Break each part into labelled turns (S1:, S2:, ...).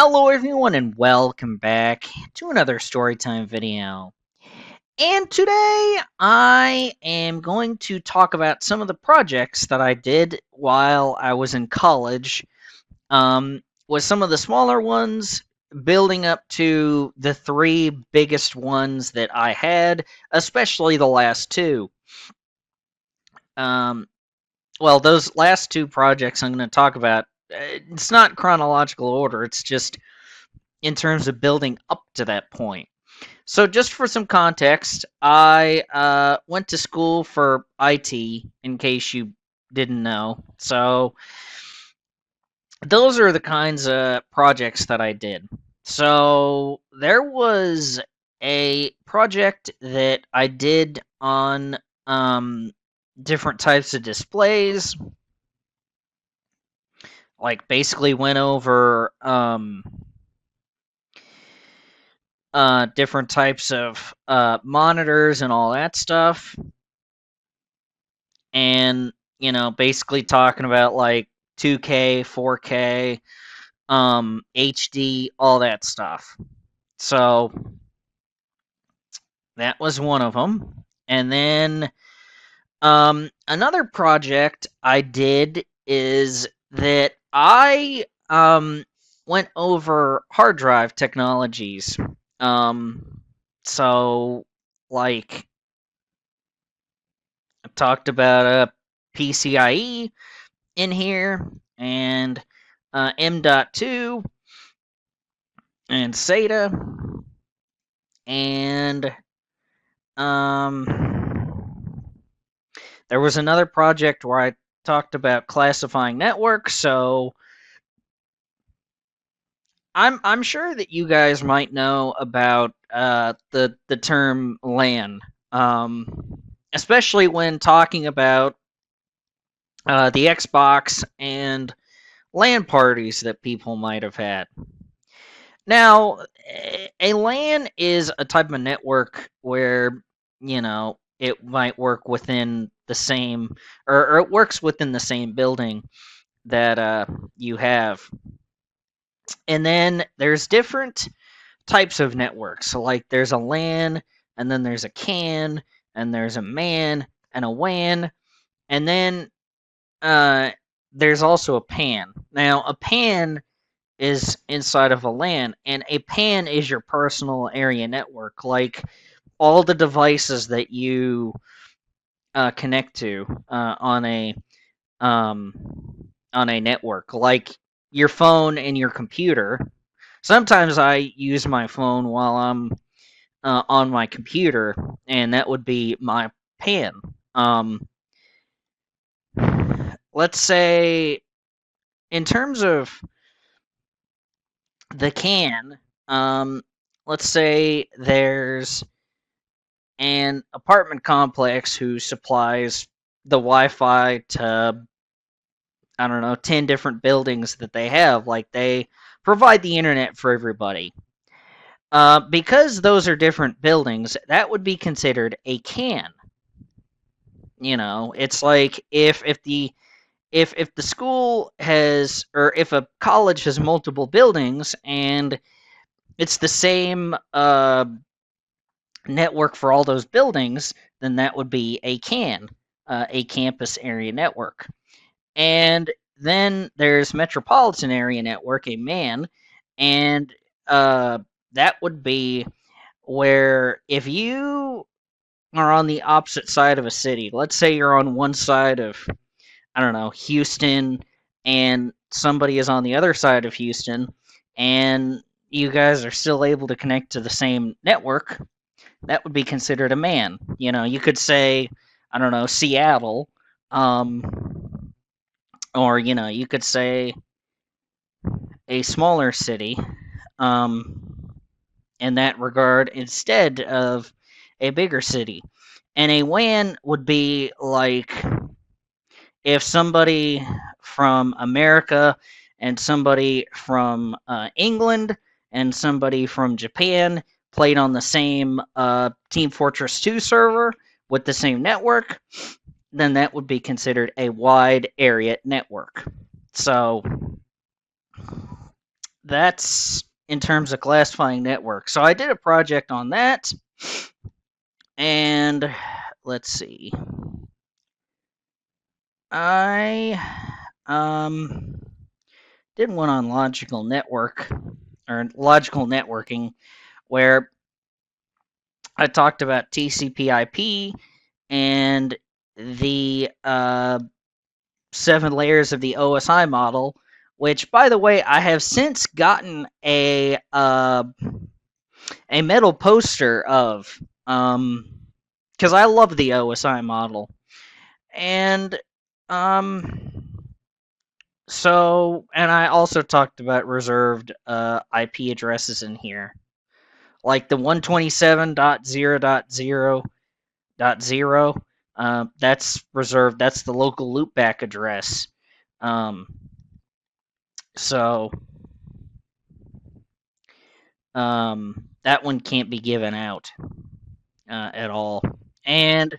S1: Hello everyone and welcome back to another Storytime video. And today I am going to talk about some of the projects that I did while I was in college. With some of the smaller ones building up to the three biggest ones that I had, especially the last two. Um, well, those last two projects I'm going to talk about, it's not chronological order, it's just in terms of building up to that point. So, just for some context, I went to school for IT, in case you didn't know. So, those are the kinds of projects that I did. So, there was a project that I did on different types of displays. Like, basically went over different types of monitors and all that stuff. And, basically talking about like 2K, 4K, HD, all that stuff. So that was one of them. And then another project I did is that I went over hard drive technologies. So, like, I talked about PCIe in here, and M.2, and SATA, and there was another project where I talked about classifying networks. So I'm sure that you guys might know about the term LAN, especially when talking about the Xbox and LAN parties that people might have had. Now, a LAN is a type of network where, it might work within the same, or it works within the same building that you have. And then there's different types of networks. So, like, there's a LAN, and then there's a CAN, and there's a MAN, and a WAN, and then uh, there's also a PAN. Now, a PAN is inside of a LAN, and a PAN is your personal area network. Like, all the devices that you connect to um, on a network, like your phone and your computer. Sometimes I use my phone while I'm on my computer, and that would be my PAN. Let's say, in terms of the CAN, let's say there's an apartment complex who supplies the Wi-Fi to, I don't know, 10 different buildings that they have. Like, they provide the internet for everybody. Because those are different buildings, that would be considered a CAN. It's like if the school has, or if a college has multiple buildings and it's the same network for all those buildings, then that would be a CAN, a campus area network. And then there's metropolitan area network, a MAN, and that would be where, if you are on the opposite side of a city, let's say you're on one side of, I don't know, Houston, and somebody is on the other side of Houston, and you guys are still able to connect to the same network, that would be considered a MAN. You could say, I don't know, Seattle, or you could say a smaller city, in that regard, instead of a bigger city. And a WAN would be like if somebody from America and somebody from England and somebody from Japan played on the same Team Fortress 2 server with the same network, then that would be considered a wide area network. So that's in terms of classifying networks. So I did a project on that, and let's see. I did one on logical network or logical networking where I talked about TCP/IP and the 7 layers of the OSI model, which, by the way, I have since gotten a metal poster of, because I love the OSI model, and and I also talked about reserved IP addresses in here, like the 127.0.0.0. That's reserved. That's the local loopback address. Um, so that one can't be given out at all. And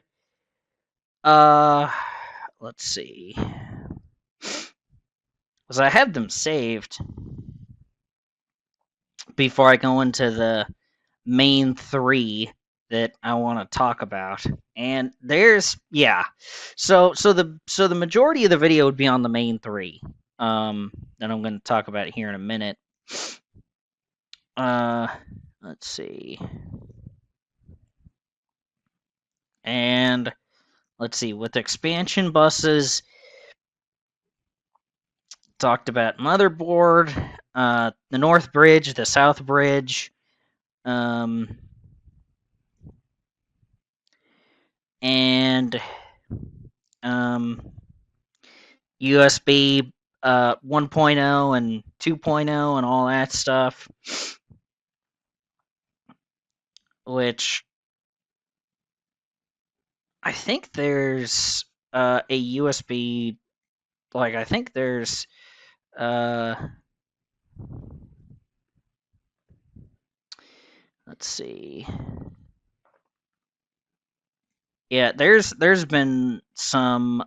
S1: let's see, because I have them saved before I go into the main 3 that I want to talk about. And there's so the majority of the video would be on the main 3 that I'm going to talk about here in a minute. Let's see. And let's see, with expansion buses, talked about motherboard, the north bridge, the south bridge, and USB 1.0 and 2.0 and all that stuff, which I think there's a USB, like I think there's let's see. Yeah, there's been some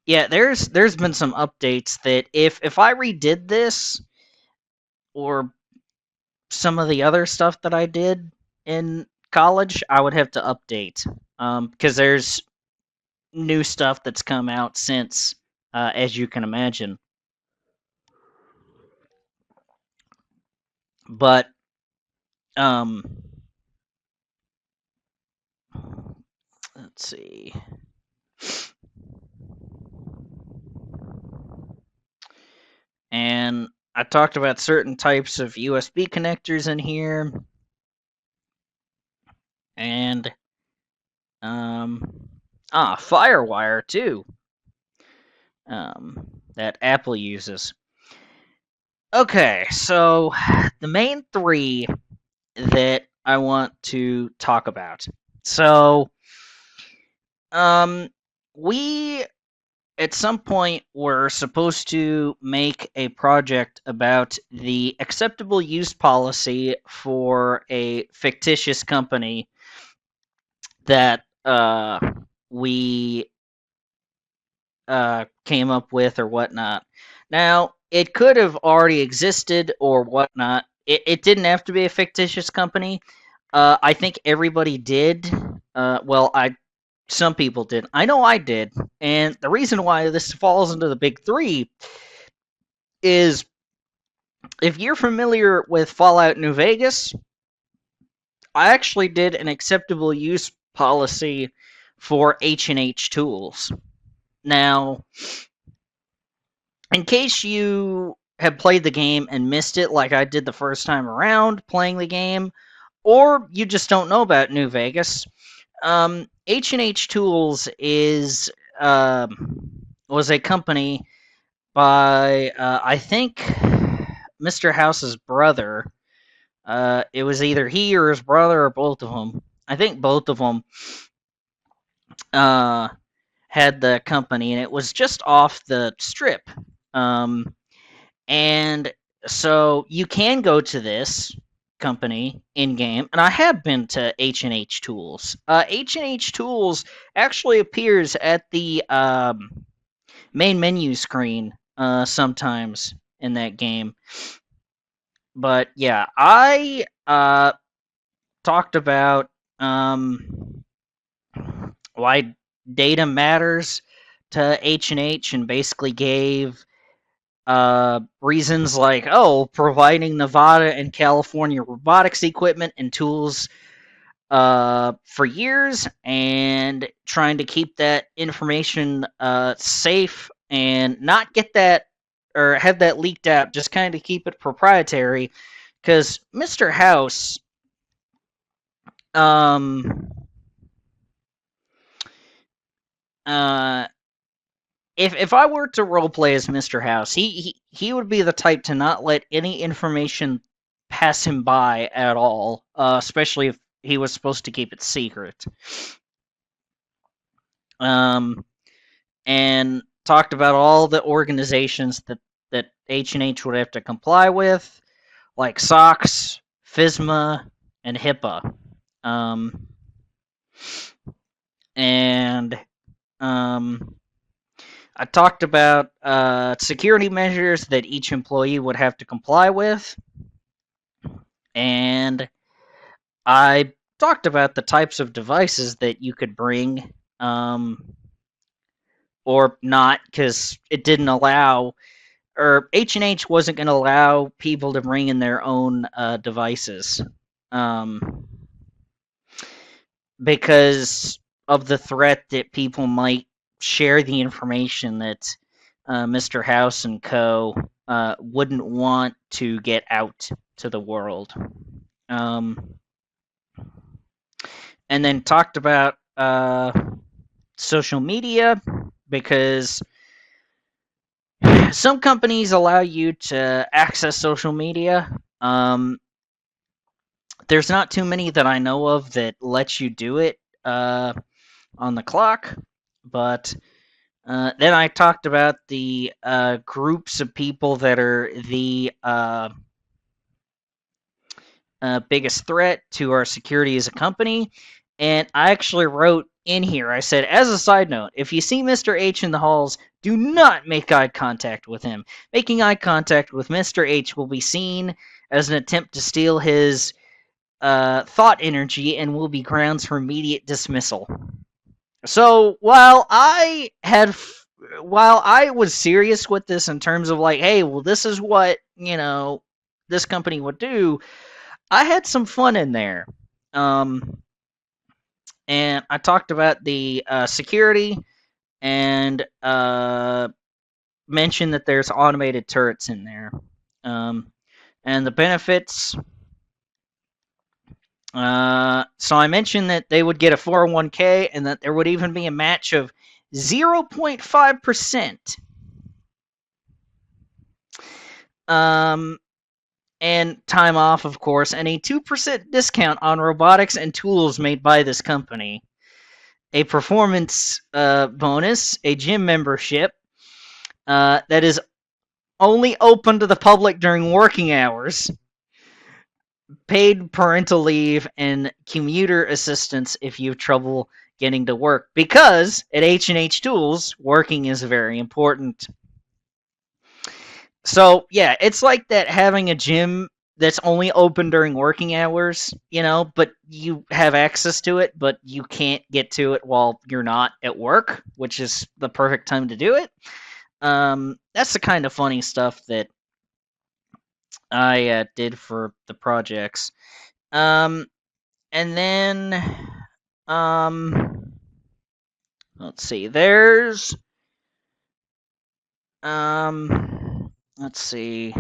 S1: there's been some updates that if I redid this or some of the other stuff that I did in college, I would have to update because there's new stuff that's come out since, as you can imagine. But let's see. And I talked about certain types of USB connectors in here. And FireWire too. That Apple uses. Okay, so the main 3 that I want to talk about. So, we at some point were supposed to make a project about the acceptable use policy for a fictitious company that we came up with or whatnot. Now, it could have already existed or whatnot. It didn't have to be a fictitious company. I think everybody did. Some people did. I know I did. And the reason why this falls into the big 3 is if you're familiar with Fallout New Vegas, I actually did an acceptable use policy for H&H Tools. Now, in case you have played the game and missed it like I did the first time around playing the game, or you just don't know about New Vegas, H&H Tools was a company by I think Mr. House's brother. It was either he or his brother or both of them. I think both of them had the company, and it was just off the strip. And so you can go to this company in game, and I have been to H&H Tools. H&H Tools actually appears at the main menu screen sometimes in that game. But yeah, I talked about why data matters to H&H and basically gave reasons like, providing Nevada and California robotics equipment and tools for years, and trying to keep that information safe and not get that or have that leaked out, just kind of keep it proprietary. Because Mr. House, um, uh, if I were to roleplay as Mr. House, he would be the type to not let any information pass him by at all, especially if he was supposed to keep it secret. And talked about all the organizations that H&H would have to comply with, like SOX, FISMA, and HIPAA. And I talked about security measures that each employee would have to comply with. And I talked about the types of devices that you could bring or not, because it didn't allow, or H&H wasn't going to allow people to bring in their own devices because of the threat that people might share the information that Mr. House and co. Wouldn't want to get out to the world. And then talked about social media, because some companies allow you to access social media. There's not too many that I know of that let you do it on the clock, but then I talked about the groups of people that are the biggest threat to our security as a company. And I actually wrote in here, I said, as a side note, if you see Mr. H in the halls, do not make eye contact with him. Making eye contact with Mr. H will be seen as an attempt to steal his thought energy and will be grounds for immediate dismissal. So while I was serious with this in terms of like, hey, well, this is what, this company would do, I had some fun in there. And I talked about the security and mentioned that there's automated turrets in there. And the benefits. So I mentioned that they would get a 401k and that there would even be a match of 0.5%. And time off, of course, and a 2% discount on robotics and tools made by this company. A performance bonus, a gym membership that is only open to the public during working hours, paid parental leave, and commuter assistance if you have trouble getting to work. Because at H&H Tools, working is very important. So, yeah, it's like that, having a gym that's only open during working hours, but you have access to it, but you can't get to it while you're not at work, which is the perfect time to do it. That's the kind of funny stuff that I did for the projects. And then, let's see, let's see.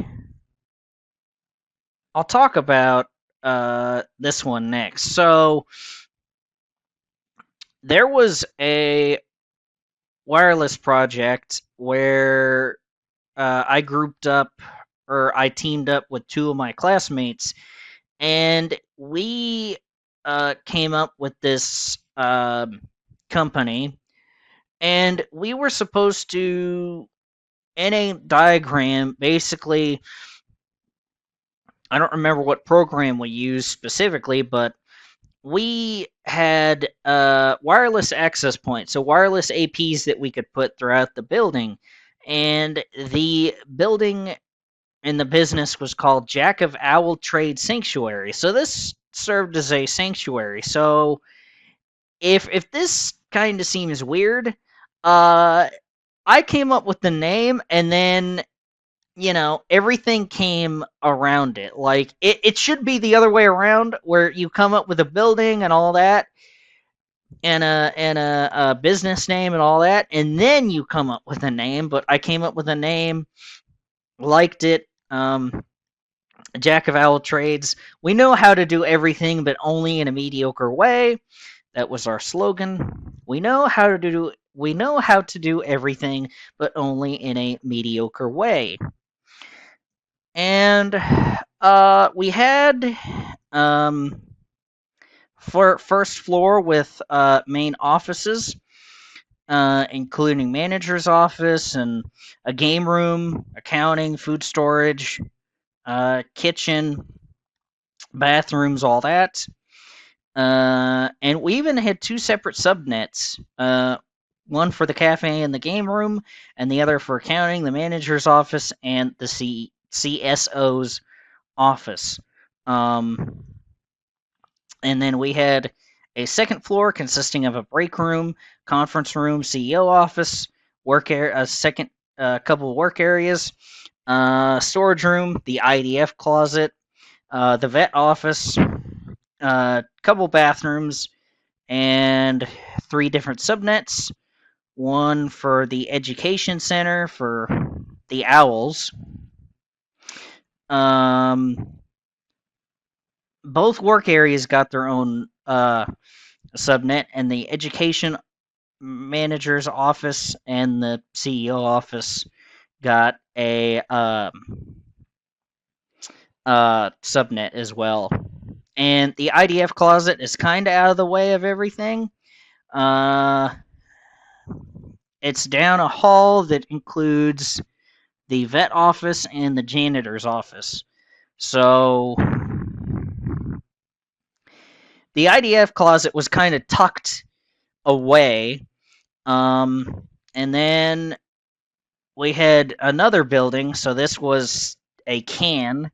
S1: I'll talk about this one next. So there was a wireless project where I teamed up with two of my classmates, and we came up with this company, and we were supposed to, in a diagram, basically, I don't remember what program we used specifically, but we had wireless access points, so wireless APs that we could put throughout the building. And the building in the business was called Jack of Owl Trade Sanctuary. So this served as a sanctuary. So if this kind of seems weird, uh, I came up with the name, and then everything came around it. Like it should be the other way around, where you come up with a building and all that, and a business name and all that, and then you come up with a name. But I came up with a name, liked it. Jack of all trades. We know how to do everything, but only in a mediocre way. That was our slogan. We know how to do everything, but only in a mediocre way. And we had for first floor with main offices, including manager's office and a game room, accounting, food storage, kitchen, bathrooms, all that. And we even had two separate subnets. One for the cafe and the game room, and the other for accounting, the manager's office, and the CSO's office. And then we had a second floor consisting of a break room, conference room, CEO office, couple of work areas, storage room, the IDF closet, the vet office, couple bathrooms, and three different subnets. One for the education center for the owls. Both work areas got their own subnet, and the education manager's office and the CEO office got a subnet as well. And the IDF closet is kind of out of the way of everything. It's down a hall that includes the vet office and the janitor's office. So the IDF closet was kind of tucked away. And then we had another building. So this was a can.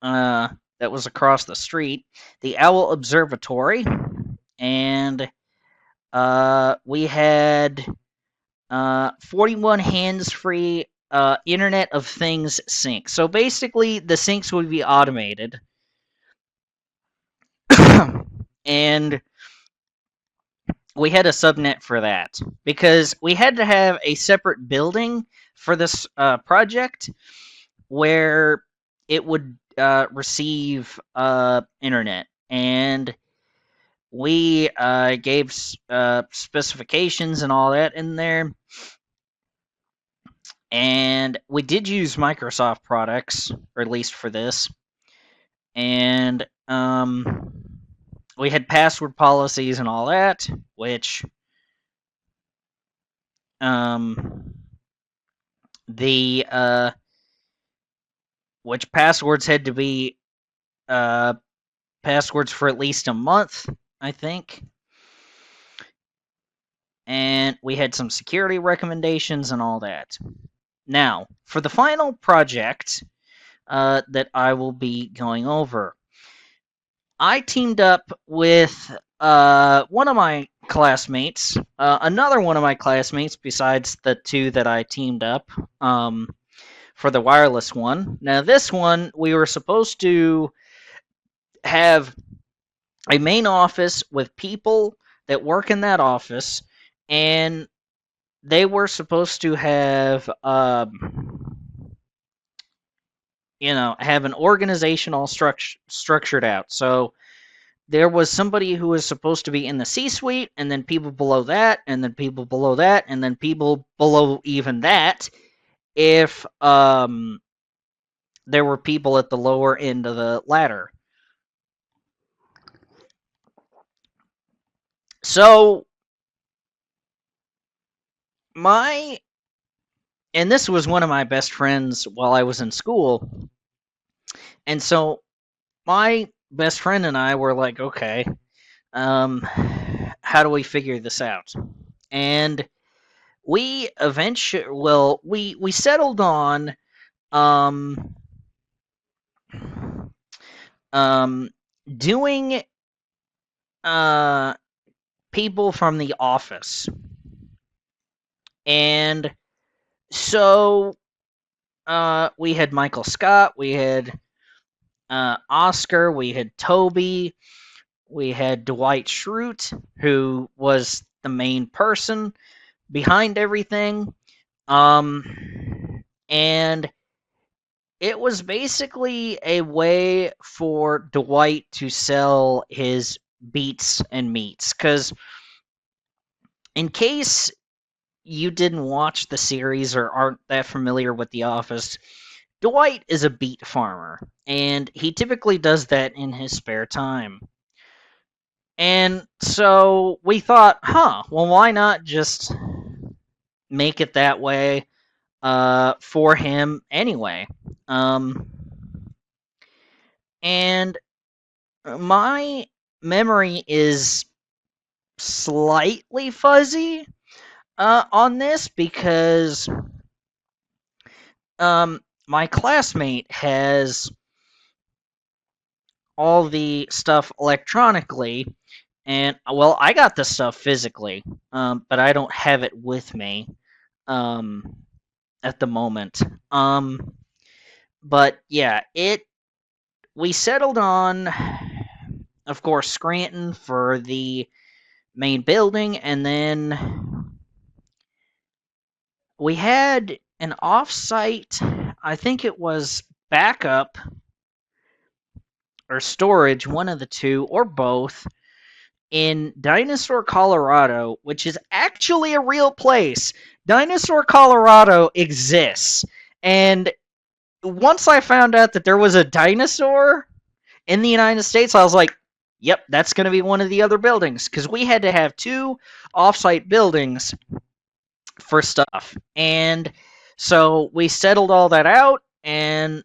S1: That was across the street, the Owl Observatory, and we had 41 hands-free Internet of Things sinks. So basically, the sinks would be automated, and we had a subnet for that because we had to have a separate building for this project where it would receive internet, and we gave specifications and all that in there, and we did use Microsoft products, or at least for this, and we had password policies and all that, which which passwords had to be passwords for at least a month, I think. And we had some security recommendations and all that. Now, for the final project that I will be going over, I teamed up with one of my classmates, another one of my classmates besides the two that I teamed up for the wireless one. Now, this one, we were supposed to have a main office with people that work in that office, and they were supposed to have have an organization all structured out. So there was somebody who was supposed to be in the C-suite, and then people below that, and then people below that, and then people below even that, if there were people at the lower end of the ladder. So and this was one of my best friends while I was in school. And so my best friend and I were like, okay, how do we figure this out? And we eventually, well, we settled on um, um, doing uh, people from The Office. And so we had Michael Scott, we had Oscar, we had Toby, we had Dwight Schrute, who was the main person behind everything. And it was basically a way for Dwight to sell his beats and meats. Because in case you didn't watch the series or aren't that familiar with The Office, Dwight is a beet farmer, and he typically does that in his spare time. And so we thought, well, why not just make it that way for him anyway? Um, and my memory is slightly fuzzy on this because my classmate has all the stuff electronically, and well, I got the stuff physically, but I don't have it with me um, at the moment. But yeah, it we settled on, of course, Scranton for the main building, and then we had an off-site. I think it was backup or storage, one of the two, or both, in Dinosaur, Colorado, which is actually a real place. Dinosaur, Colorado exists. And once I found out that there was a dinosaur in the United States, I was like, yep, that's going to be one of the other buildings. Because we had to have two offsite buildings for stuff. And so we settled all that out. And,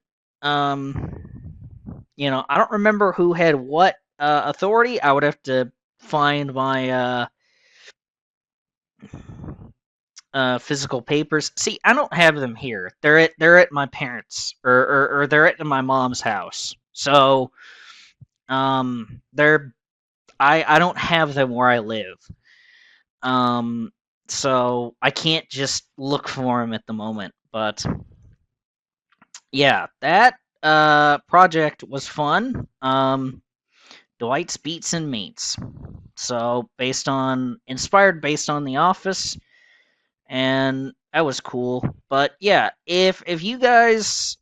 S1: I don't remember who had what authority. I would have to find my physical papers. See, I don't have them here. They're at my parents or they're at my mom's house. So they're I don't have them where I live. Um so I can't just look for them at the moment. But yeah, that project was fun. Dwight's Beats and Meats. So inspired based on The Office, and that was cool. But yeah, if you guys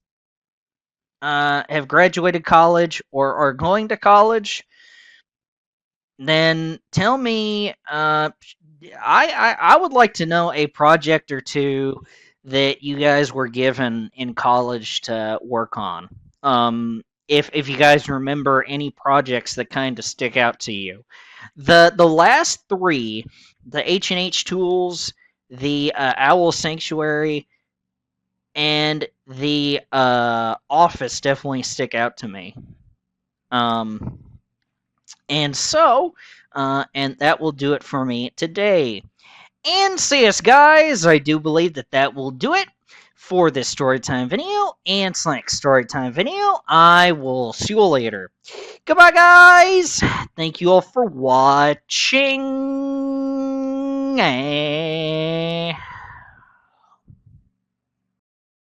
S1: have graduated college or are going to college, then tell me. I would like to know a project or two that you guys were given in college to work on. If you guys remember any projects that kind of stick out to you, the last three, the H&H Tools, the Owl Sanctuary, and the Office definitely stick out to me. Um, and so, and that will do it for me today. And CS guys, I do believe that will do it for this storytime video and Slack storytime video. I will see you all later. Goodbye, guys. Thank you all for watching.